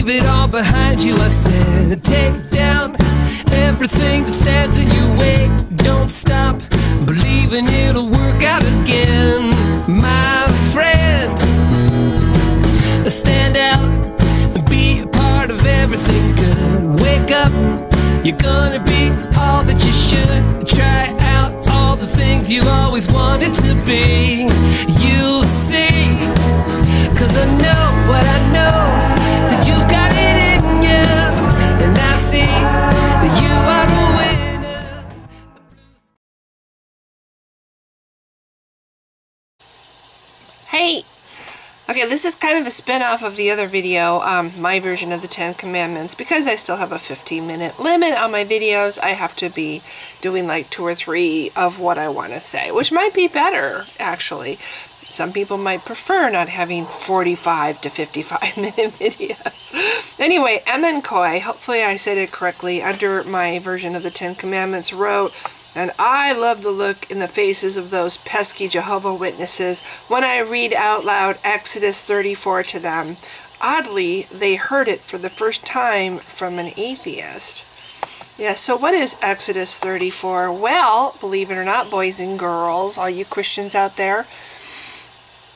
leave it all behind you. I said, take down everything that stands in your way. Don't stop believing it'll work out again, my friend. Stand out and be a part of everything good. Wake up, you're gonna be all that you should. Try out all the things you always wanted to be. You'll see, 'cause I know what I know, that you've got it in you, and I see that you are a winner. Hey! Okay, this is kind of a spin-off of the other video, my version of the 10 Commandments. Because I still have a 15-minute limit on my videos, I have to be doing like 2 or 3 of what I want to say, which might be better, actually. Some people might prefer not having 45 to 55-minute videos. Anyway, Emin Koi, hopefully I said it correctly, under my version of the 10 Commandments wrote, "And I love the look in the faces of those pesky Jehovah Witnesses when I read out loud Exodus 34 to them. Oddly, they heard it for the first time from an atheist." Yeah, so what is Exodus 34? Well, believe it or not, boys and girls, all you Christians out there,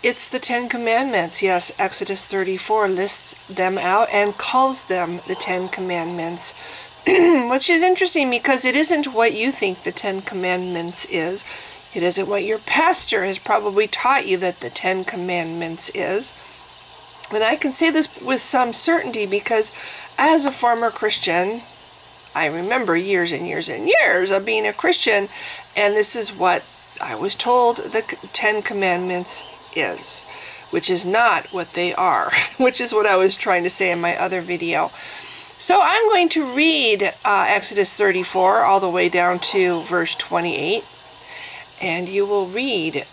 it's the 10 Commandments. Yes, Exodus 34 lists them out and calls them the 10 Commandments. Which is interesting because it isn't what you think the 10 Commandments is. It isn't what your pastor has probably taught you that the 10 Commandments is. And I can say this with some certainty because as a former Christian, I remember years and years and years of being a Christian, and this is what I was told the 10 Commandments is, which is not what they are, which is what I was trying to say in my other video. So I'm going to read Exodus 34 all the way down to verse 28, and you will read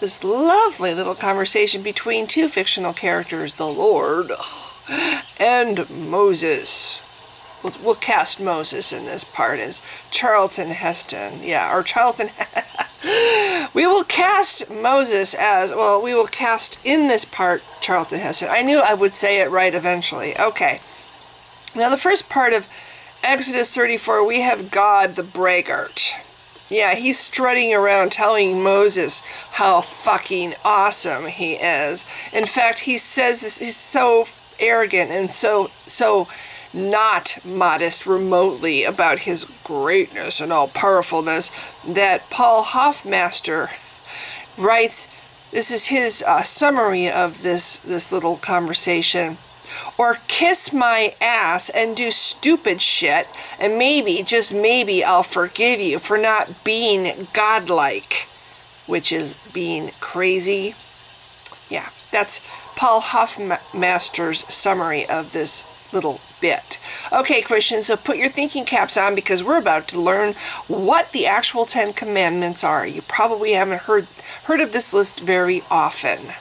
this lovely little conversation between 2 fictional characters, the Lord and Moses. We'll cast Moses in this part as Charlton Heston. Yeah, or Charlton. We will cast Moses as, well, we will cast in this part Charlton Heston. I knew I would say it right eventually. Okay. Now, the first part of Exodus 34, we have God the braggart. Yeah, he's strutting around telling Moses how fucking awesome he is. In fact, he says this, he's so arrogant and so not modest remotely about his greatness and all-powerfulness that Paul Hoffmaster writes, this is his summary of this little conversation. Or kiss my ass and do stupid shit, and maybe, just maybe, I'll forgive you for not being godlike, which is being crazy. Yeah, that's Paul Hoffmaster's summary of this little bit. Okay, Christians, so put your thinking caps on because we're about to learn what the actual 10 Commandments are. You probably haven't heard of this list very often.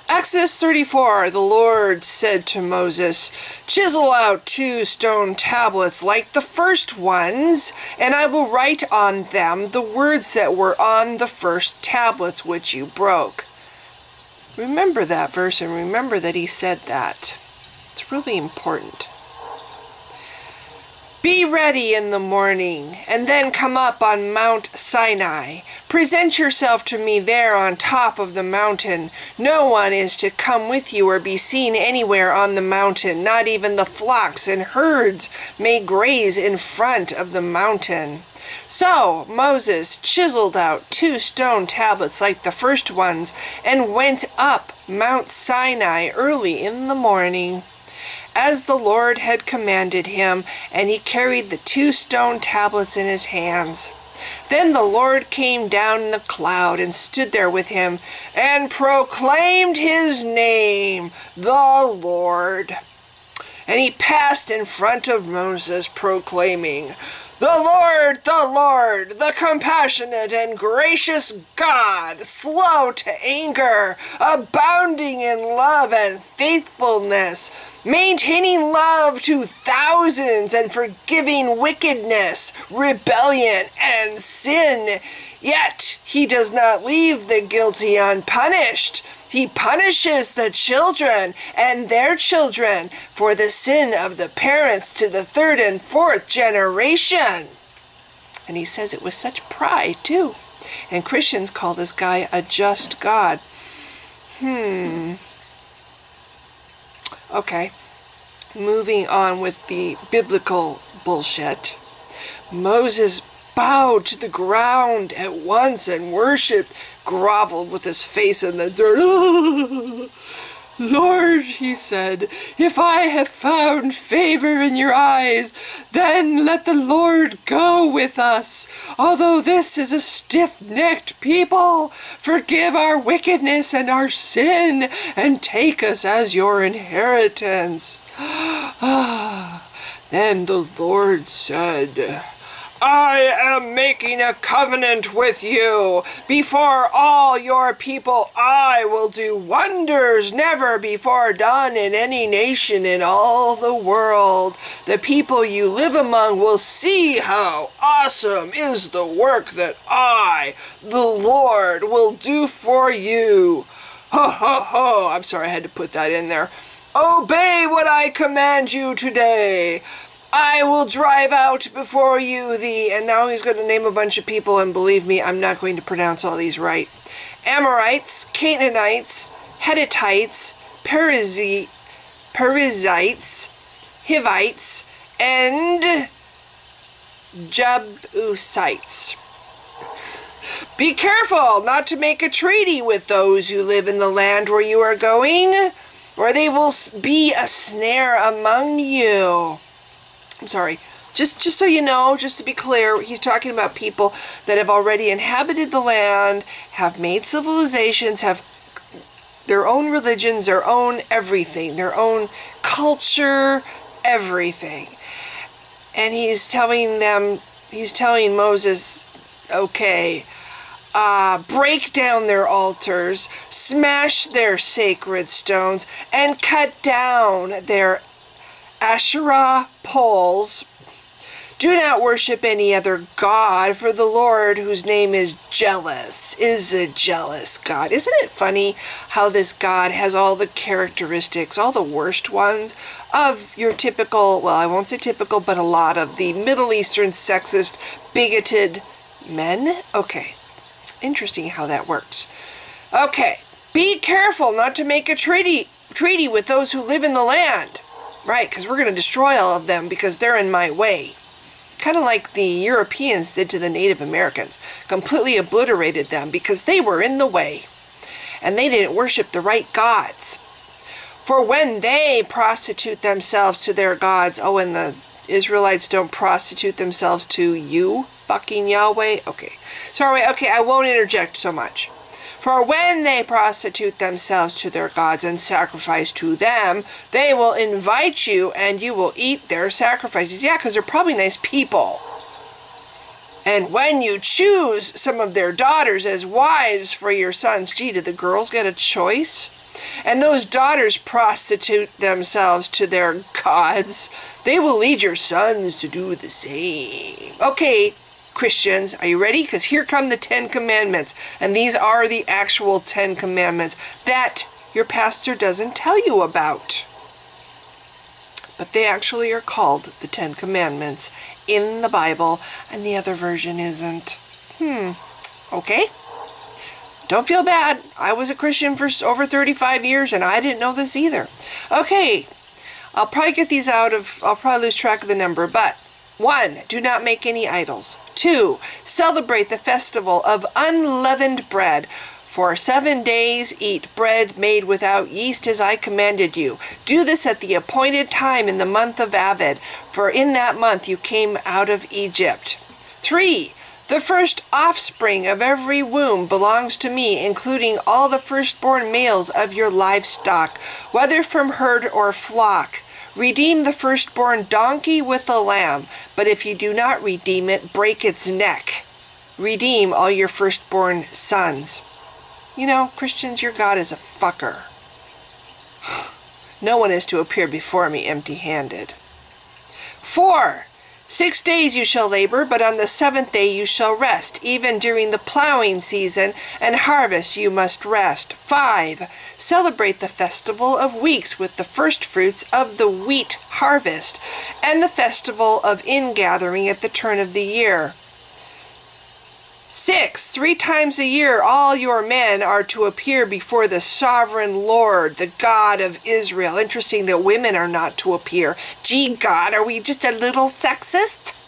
Exodus 34, the Lord said to Moses, "Chisel out 2 stone tablets like the first ones, and I will write on them the words that were on the first tablets which you broke." Remember that verse and remember that he said that. It's really important. "Be ready in the morning, and then come up on Mount Sinai. Present yourself to me there on top of the mountain. No one is to come with you or be seen anywhere on the mountain. Not even the flocks and herds may graze in front of the mountain." So Moses chiseled out 2 stone tablets like the first ones and went up Mount Sinai early in the morning, as the Lord had commanded him, and he carried the 2 stone tablets in his hands. Then the Lord came down in the cloud and stood there with him, and proclaimed his name, the Lord. And he passed in front of Moses, proclaiming, the Lord, the compassionate and gracious God, slow to anger, abounding in love and faithfulness, maintaining love to thousands and forgiving wickedness, rebellion, and sin. Yet he does not leave the guilty unpunished. He punishes the children and their children for the sin of the parents to the third and fourth generation. And he says it with such pride, too. And Christians call this guy a just God. Okay. Moving on with the biblical bullshit. Moses bowed to the ground at once and worshipped, groveled with his face in the dirt. Lord, he said, if I have found favor in your eyes, then let the Lord go with us. Although this is a stiff-necked people, forgive our wickedness and our sin, and take us as your inheritance. Then the Lord said, I am making a covenant with you. Before all your people, I will do wonders never before done in any nation in all the world. The people you live among will see how awesome is the work that I, the Lord, will do for you. Ho, ho, ho. I'm sorry, I had to put that in there. Obey what I command you today. I will drive out before you thee. And now he's going to name a bunch of people, and believe me, I'm not going to pronounce all these right. Amorites, Canaanites, Hittites, Perizzites, Hivites, and Jebusites. Be careful not to make a treaty with those who live in the land where you are going, or they will be a snare among you. I'm sorry, just so you know, just to be clear, he's talking about people that have already inhabited the land, have made civilizations, have their own religions, their own everything, their own culture, everything. And he's telling Moses, okay, break down their altars, smash their sacred stones, and cut down their Asherah poles. Do not worship any other god, for the Lord, whose name is jealous, is a jealous God. Isn't it funny how this God has all the characteristics, all the worst ones, of your typical, well, I won't say typical, but a lot of the Middle Eastern sexist, bigoted men? Okay, interesting how that works. Okay, be careful not to make a treaty with those who live in the land. Right, because we're going to destroy all of them because they're in my way. Kind of like the Europeans did to the Native Americans. Completely obliterated them because they were in the way. And they didn't worship the right gods. For when they prostitute themselves to their gods, oh, and the Israelites don't prostitute themselves to you, fucking Yahweh? Okay. Sorry, okay, I won't interject so much. For when they prostitute themselves to their gods and sacrifice to them, they will invite you and you will eat their sacrifices. Yeah, because they're probably nice people. And when you choose some of their daughters as wives for your sons, gee, did the girls get a choice? And those daughters prostitute themselves to their gods, they will lead your sons to do the same. Okay, Christians, are you ready? Because here come the 10 Commandments. And these are the actual 10 Commandments that your pastor doesn't tell you about. But they actually are called the 10 Commandments in the Bible, and the other version isn't. Okay? Don't feel bad. I was a Christian for over 35 years, and I didn't know this either. Okay, I'll probably get these I'll probably lose track of the number, but 1. Do not make any idols. 2. Celebrate the festival of unleavened bread. For 7 days eat bread made without yeast as I commanded you. Do this at the appointed time in the month of Aviv, for in that month you came out of Egypt. 3. The first offspring of every womb belongs to me, including all the firstborn males of your livestock, whether from herd or flock. Redeem the firstborn donkey with a lamb, but if you do not redeem it, break its neck. Redeem all your firstborn sons. You know, Christians, your God is a fucker. No one is to appear before me empty-handed. 4. 6 days you shall labor, but on the 7th day you shall rest. Even during the plowing season and harvest you must rest. 5. Celebrate the festival of weeks with the first fruits of the wheat harvest, and the festival of ingathering at the turn of the year. 6. 3 times a year all your men are to appear before the sovereign Lord, the God of Israel. Interesting that women are not to appear. Gee, God, are we just a little sexist?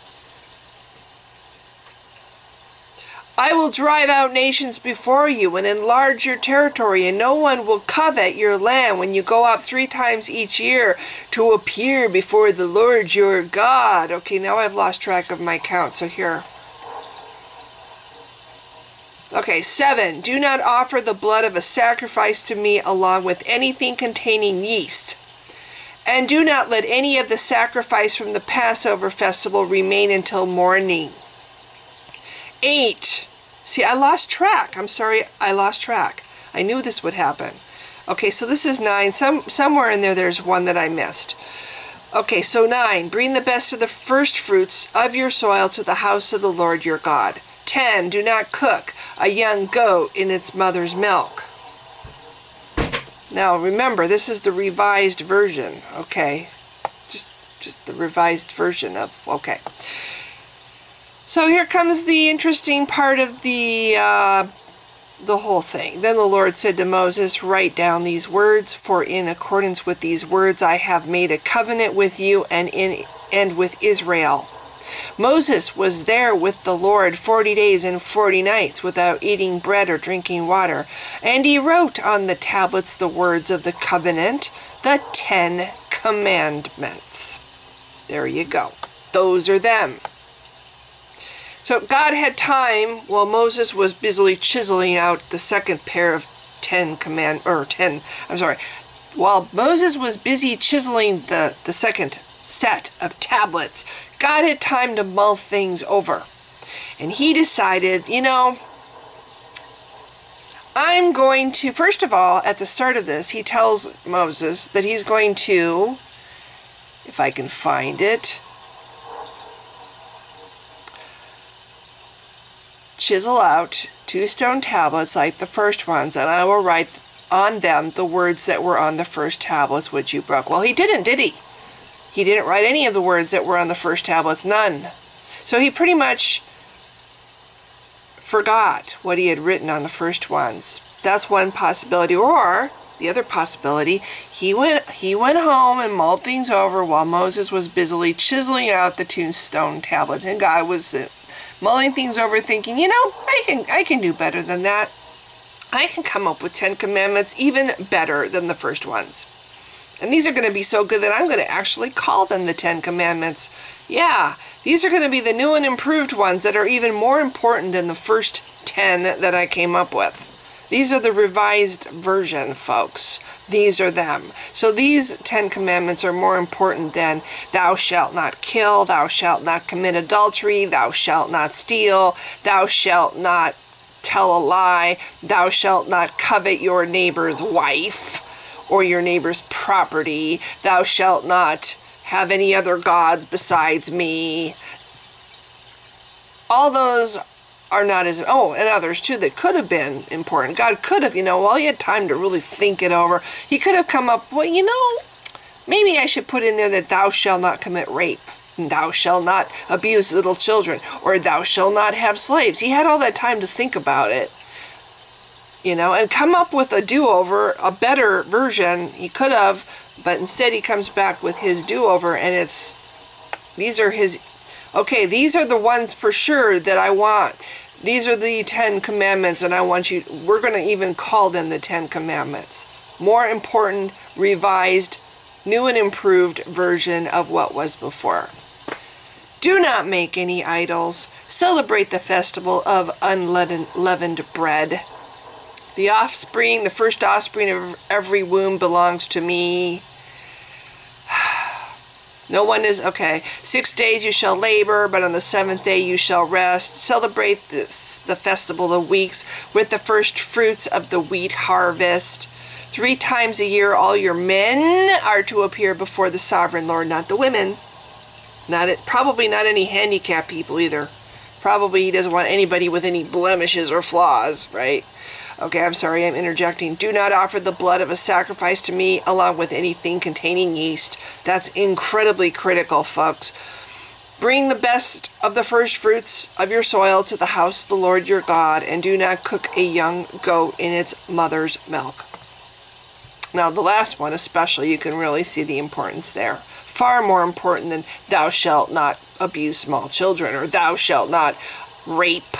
I will drive out nations before you and enlarge your territory, and no one will covet your land when you go up 3 times each year to appear before the Lord your God. Okay, now I've lost track of my count, so here. Okay, 7. Do not offer the blood of a sacrifice to me along with anything containing yeast. And do not let any of the sacrifice from the Passover festival remain until morning. 8. See, I lost track. I'm sorry, I lost track. I knew this would happen. Okay, so this is 9. Somewhere in there, there's one that I missed. Okay, so 9. Bring the best of the first fruits of your soil to the house of the Lord your God. 10. Do not cook a young goat in its mother's milk. Now remember, this is the revised version, okay? Just the revised version of, okay. So here comes the interesting part of the whole thing. Then the Lord said to Moses, write down these words, for in accordance with these words I have made a covenant with you and with Israel. Moses was there with the Lord 40 days and 40 nights without eating bread or drinking water. And he wrote on the tablets the words of the covenant, the 10 commandments. There you go. Those are them. So God had time while Moses was busily chiseling out the second pair of while Moses was busy chiseling the second set of tablets, God had time to mull things over. And he decided, you know, I'm going to, first of all, at the start of this, he tells Moses that he's going to, if I can find it, chisel out 2 stone tablets like the first ones, and I will write on them the words that were on the first tablets which you broke. Well, he didn't, did he? He didn't write any of the words that were on the first tablets, none. So he pretty much forgot what he had written on the first ones. That's one possibility. Or the other possibility, he went home and mulled things over while Moses was busily chiseling out the 2 stone tablets, and God was mulling things over, thinking, you know, I can do better than that. I can come up with 10 commandments even better than the first ones. And these are going to be so good that I'm going to actually call them the 10 commandments. Yeah, these are going to be the new and improved ones that are even more important than the first 10 that I came up with. These are the revised version, folks. These are them. So these 10 commandments are more important than thou shalt not kill, thou shalt not commit adultery, thou shalt not steal, thou shalt not tell a lie, thou shalt not covet your neighbor's wife or your neighbor's property, thou shalt not have any other gods besides me. All those are not as, oh, and others too that could have been important. God could have, you know, while he had time to really think it over, he could have come up, well, you know, maybe I should put in there that thou shalt not commit rape, and thou shalt not abuse little children, or thou shalt not have slaves. He had all that time to think about it, you know, and come up with a do-over, a better version. He could have, but instead he comes back with his do-over, and it's, these are his, okay, these are the ones for sure that I want. These are the 10 commandments, and I want you, we're going to even call them the 10 commandments. More important, revised, new and improved version of what was before. Do not make any idols. Celebrate the festival of unleavened bread. The offspring, the first offspring of every womb belongs to me. No one is, okay. 6 days you shall labor, but on the 7th day you shall rest. Celebrate the festival of weeks with the first fruits of the wheat harvest. 3 times a year all your men are to appear before the sovereign Lord, not the women. Probably not any handicapped people either. Probably he doesn't want anybody with any blemishes or flaws, right? Okay, I'm sorry, I'm interjecting. Do not offer the blood of a sacrifice to me along with anything containing yeast. That's incredibly critical, folks. Bring the best of the first fruits of your soil to the house of the Lord your God, and do not cook a young goat in its mother's milk. Now, the last one especially, you can really see the importance there. Far more important than thou shalt not abuse small children, or thou shalt not rape,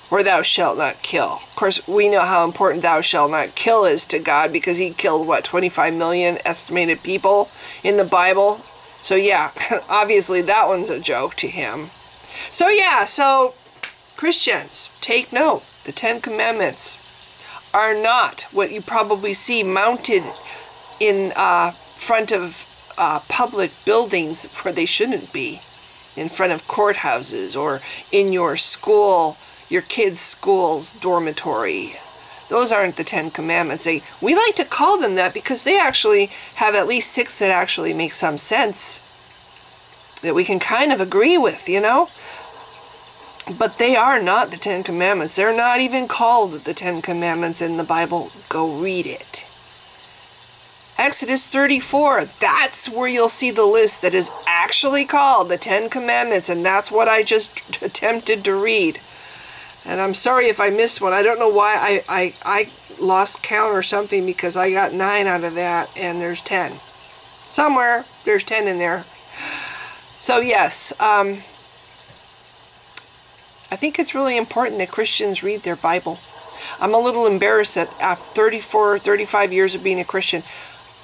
or thou shalt not kill. Of course, we know how important thou shalt not kill is to God, because he killed, what, 25 million estimated people in the Bible? So yeah, obviously that one's a joke to him. So yeah, so Christians, take note. The Ten Commandments are not what you probably see mounted in front of public buildings where they shouldn't be. In front of courthouses or in your school, your kids' school's dormitory. Those aren't the Ten Commandments. We like to call them that because they actually have at least 6 that actually make some sense, that we can kind of agree with, you know? But they are not the Ten Commandments. They're not even called the Ten Commandments in the Bible. Go read it. Exodus 34, that's where you'll see the list that is actually called the Ten Commandments, and that's what I just attempted to read. And I'm sorry if I missed one. I don't know why I lost count or something, because I got 9 out of that, and there's 10. Somewhere there's 10 in there. So yes, I think it's really important that Christians read their Bible. I'm a little embarrassed that after 34 or 35 years of being a Christian,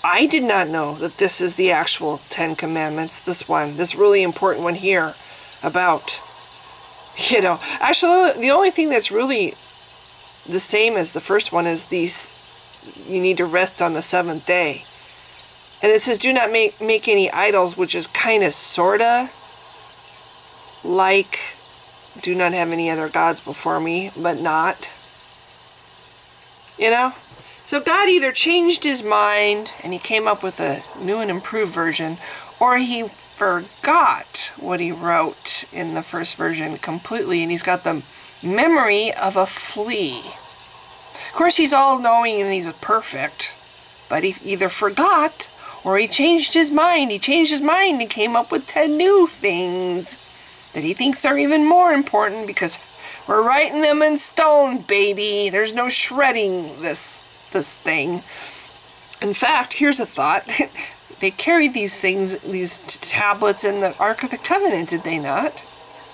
I did not know that this is the actual Ten Commandments, this really important one here about, you know, actually the only thing that's really the same as the first one is you need to rest on the 7th day. And it says, do not make any idols, which is kind of, sort of, like, do not have any other gods before me, but not. You know? So God either changed his mind and he came up with a new and improved version, or he forgot what he wrote in the first version completely, and he's got the memory of a flea. Of course, he's all-knowing and he's perfect, but he either forgot or he changed his mind. He changed his mind and came up with 10 new things that he thinks are even more important, because we're writing them in stone, baby. There's no shredding this thing. In fact, here's a thought. They carried these things, these tablets, in the Ark of the Covenant, did they not?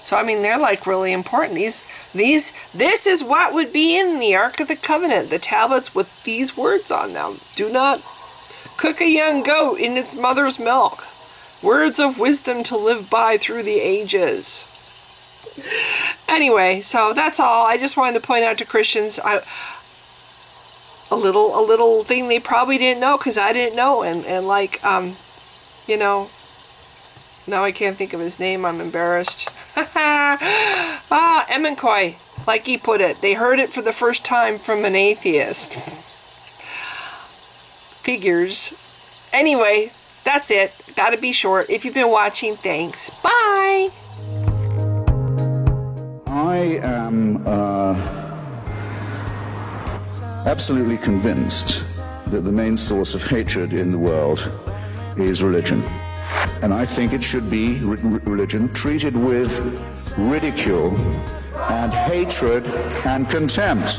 So, I mean, they're like really important. This is what would be in the Ark of the Covenant, the tablets with these words on them. Do not cook a young goat in its mother's milk. Words of wisdom to live by through the ages. Anyway, so that's all. I just wanted to point out to Christians a little thing they probably didn't know, because I didn't know, and like you know, now I can't think of his name. I'm embarrassed. Emenkoi, like he put it. They heard it for the first time from an atheist. Figures. Anyway, that's it. Gotta be short. If you've been watching, thanks. Bye. I am absolutely convinced that the main source of hatred in the world is religion. And I think it should be religion treated with ridicule and hatred and contempt.